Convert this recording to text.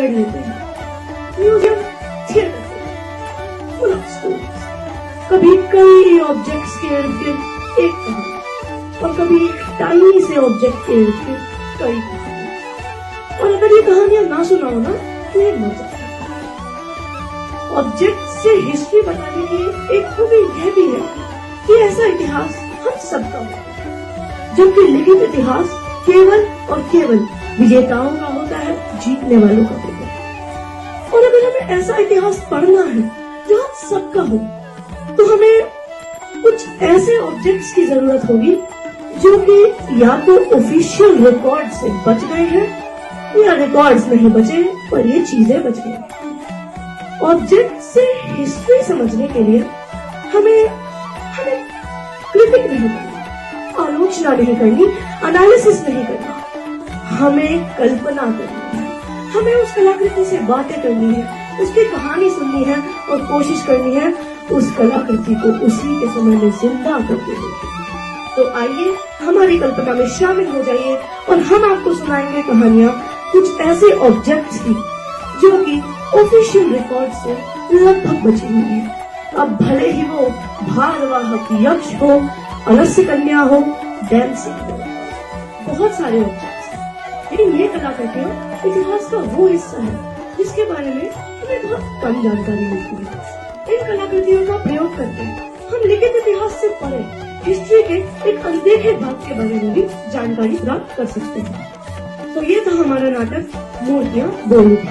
पकड़ लेते हैं। Museum, theatre, full of stories. कभी कई ऑब्जेक्ट्स के इर्द गिर्द एक कहानी, और कभी टाइनी से ऑब्जेक्ट के इर्द गिर्द कई कहानी। और अगर ये कहानियां ना सुनाओ ना तो ये मजा है। ऑब्जेक्ट से हिस्ट्री बताने की एक खूबी यह भी है कि ऐसा इतिहास हम सबका होता है, जबकि लिखित इतिहास केवल और केवल विजेताओं का होता है, जीतने वालों का होता है। और अगर हमें ऐसा इतिहास पढ़ना है जो हम सबका हो, तो हमें कुछ ऐसे ऑब्जेक्ट्स की जरूरत होगी जो कि या तो ऑफिशियल रिकॉर्ड से बच गए हैं या रिकॉर्ड्स नहीं बचे पर ये चीजें बच गई। ऑब्जेक्ट से हिस्ट्री समझने के लिए हमें क्रिटिक नहीं करना, आलोचना नहीं करनी, एनालिसिस नहीं करना, हमें कल्पना करनी है। हमें उस कलाकृति से बातें करनी है, उसकी कहानी सुननी है और कोशिश करनी है उस कलाकृति को उसी के समय में जिंदा करके देखिए। तो आइए हमारी कल्पना में शामिल हो जाइए और हम आपको सुनाएंगे कहानियां कुछ ऐसे ऑब्जेक्ट्स की जो कि ऑफिशियल रिकॉर्ड से लगभग बची हुई है। अब भले ही वो भारवाहक यक्ष हो, अलस्य कन्या हो, डांसिंग हो, बहुत सारे ऑब्जेक्ट्स हैं। लेकिन ये कलाकृतियां इतिहास का वो हिस्सा है जिसके बारे में हमें बहुत कम जानकारी मिलती है। इन कलाकृतियों का प्रयोग करके हम लिखित इतिहास से परे हिस्ट्री के एक अनदेखे भाग के बारे में भी जानकारी प्राप्त कर सकते हैं। तो ये था हमारा नाटक मूर्तियां बोलती।